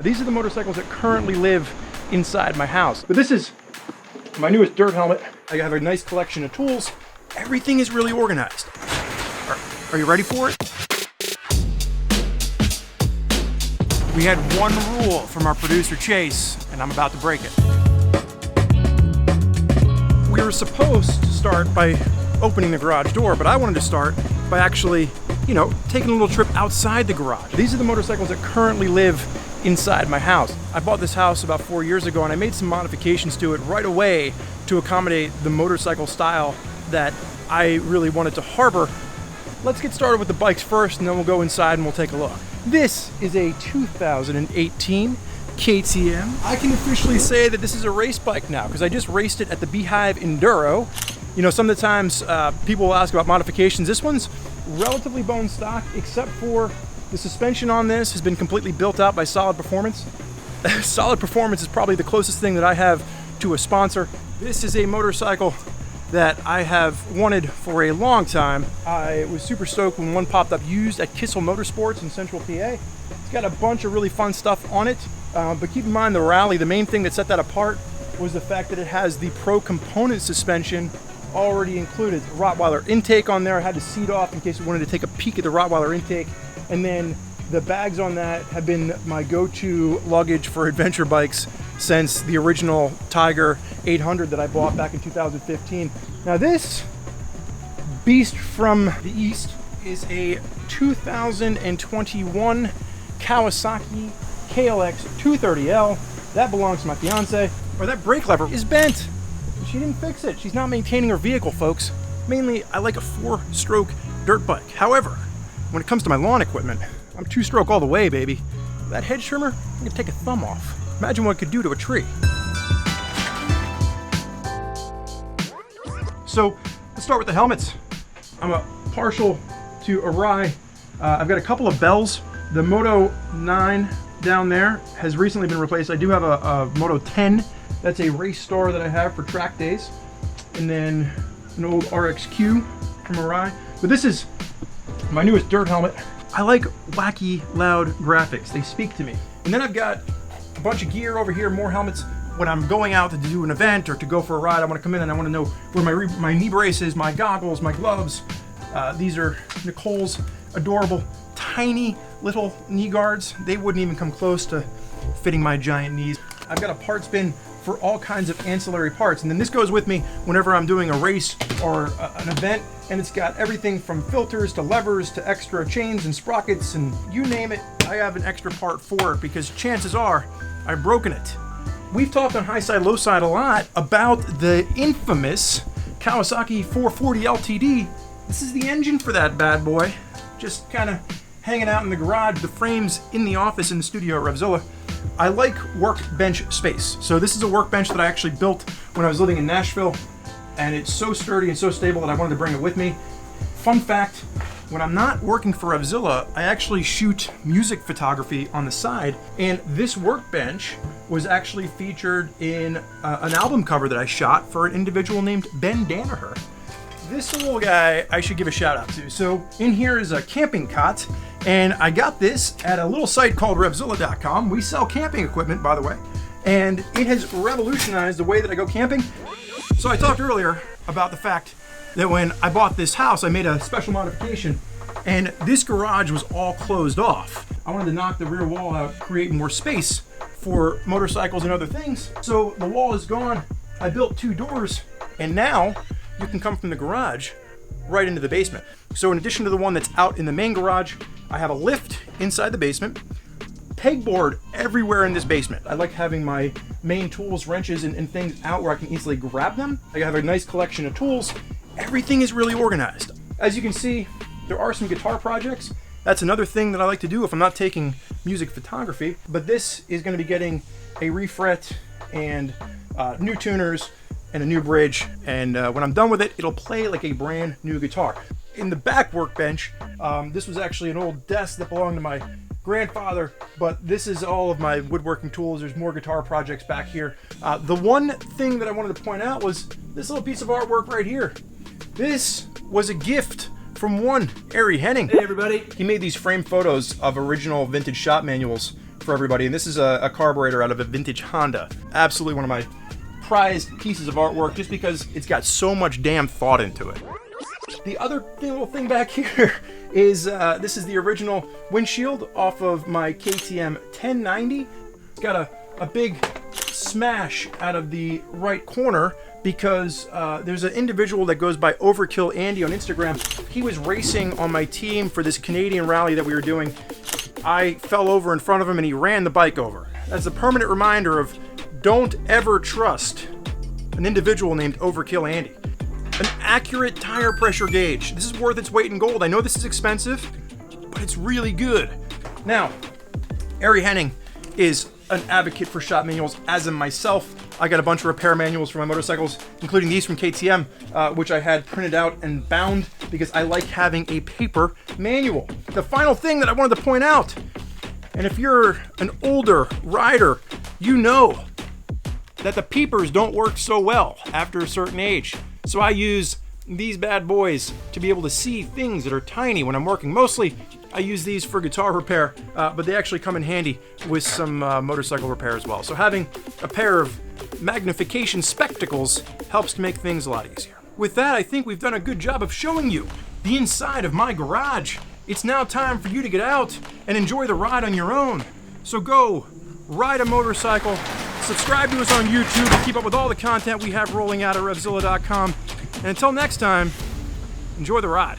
These are the motorcycles that currently live inside my house. But this is my newest dirt helmet. I have a nice collection of tools. Everything is really organized. Are you ready for it? We had one rule from our producer Chase, and I'm about to break it. We were supposed to start by opening the garage door, but I wanted to start by actually, taking a little trip outside the garage. These are the motorcycles that currently live inside my house. I bought this house about 4 years ago, and I made some modifications to it right away to accommodate the motorcycle style that I really wanted to harbor. Let's get started with the bikes first, and then we'll go inside and we'll take a look. This is a 2018 KTM. I can officially say that this is a race bike now because I just raced it at the Beehive Enduro. Some of the times people will ask about modifications. This one's relatively bone stock, except for the suspension on this has been completely built out by Solid Performance. Solid Performance is probably the closest thing that I have to a sponsor. This is a motorcycle that I have wanted for a long time. I was super stoked when one popped up used at Kissel Motorsports in Central PA. It's got a bunch of really fun stuff on it, but keep in mind the Rally, the main thing that set that apart was the fact that it has the Pro Component suspension already included. The Rottweiler intake on there. I had to seat off in case we wanted to take a peek at the Rottweiler intake. And then the bags on that have been my go-to luggage for adventure bikes since the original Tiger 800 that I bought back in 2015. Now this beast from the East is a 2021 Kawasaki KLX 230L. That belongs to my fiance. Or that brake lever is bent. She didn't fix it. She's not maintaining her vehicle, folks. Mainly, I like a 4-stroke dirt bike. However, when it comes to my lawn equipment, I'm 2-stroke all the way, baby. That hedge trimmer, I'm gonna take a thumb off. Imagine what it could do to a tree. So, let's start with the helmets. I'm a partial to Arai. I've got a couple of bells. The Moto 9 down there has recently been replaced. I do have a Moto 10. That's a race star that I have for track days. And then an old RXQ from Arai. But this is my newest dirt helmet. I like wacky, loud graphics. They speak to me. And then I've got a bunch of gear over here, more helmets. When I'm going out to do an event or to go for a ride, I want to come in and I want to know where my knee braces, my goggles, my gloves. These are Nicole's adorable, tiny little knee guards. They wouldn't even come close to fitting my giant knees. I've got a parts bin for all kinds of ancillary parts. And then this goes with me whenever I'm doing a race or an event, and it's got everything from filters to levers to extra chains and sprockets and you name it, I have an extra part for it because chances are I've broken it. We've talked on High Side, Low Side a lot about the infamous Kawasaki 440 LTD. This is the engine for that bad boy. Just kind of hanging out in the garage, the frame's in the office in the studio at RevZilla. I like workbench space. So this is a workbench that I actually built when I was living in Nashville, and it's so sturdy and so stable that I wanted to bring it with me. Fun fact, when I'm not working for RevZilla, I actually shoot music photography on the side, and this workbench was actually featured in an album cover that I shot for an individual named Ben Danaher. This little guy I should give a shout out to. So in here is a camping cot, and I got this at a little site called RevZilla.com. We sell camping equipment, by the way, and it has revolutionized the way that I go camping. So I talked earlier about the fact that when I bought this house, I made a special modification, and this garage was all closed off. I wanted to knock the rear wall out, create more space for motorcycles and other things. So the wall is gone. I built 2 doors, and now you can come from the garage right into the basement. So in addition to the one that's out in the main garage, I have a lift inside the basement, pegboard everywhere in this basement. I like having my main tools, wrenches, and things out where I can easily grab them. I have a nice collection of tools. Everything is really organized. As you can see, there are some guitar projects. That's another thing that I like to do if I'm not taking music photography. But this is going to be getting a refret and new tuners and a new bridge, and when I'm done with it, it'll play like a brand new guitar. In the back workbench, this was actually an old desk that belonged to my grandfather, but this is all of my woodworking tools. There's more guitar projects back here. The one thing that I wanted to point out was this little piece of artwork right here. This was a gift from one Ari Henning. Hey everybody. He made these frame photos of original vintage shop manuals for everybody, and this is a carburetor out of a vintage Honda. Absolutely one of my prized pieces of artwork, just because it's got so much damn thought into it. The other little thing back here is this is the original windshield off of my KTM 1090. It's got a big smash out of the right corner because there's an individual that goes by Overkill Andy on Instagram. He was racing on my team for this Canadian rally that we were doing. I fell over in front of him and he ran the bike over. That's a permanent reminder of don't ever trust an individual named Overkill Andy. An accurate tire pressure gauge. This is worth its weight in gold. I know this is expensive, but it's really good. Now, Ari Henning is an advocate for shop manuals, as am myself. I got a bunch of repair manuals for my motorcycles, including these from KTM, which I had printed out and bound because I like having a paper manual. The final thing that I wanted to point out, and if you're an older rider, you know that the peepers don't work so well after a certain age. So I use these bad boys to be able to see things that are tiny when I'm working. Mostly, I use these for guitar repair, but they actually come in handy with some motorcycle repair as well. So having a pair of magnification spectacles helps to make things a lot easier. With that, I think we've done a good job of showing you the inside of my garage. It's now time for you to get out and enjoy the ride on your own. So go ride a motorcycle. Subscribe to us on YouTube to keep up with all the content we have rolling out at RevZilla.com. And until next time, enjoy the ride.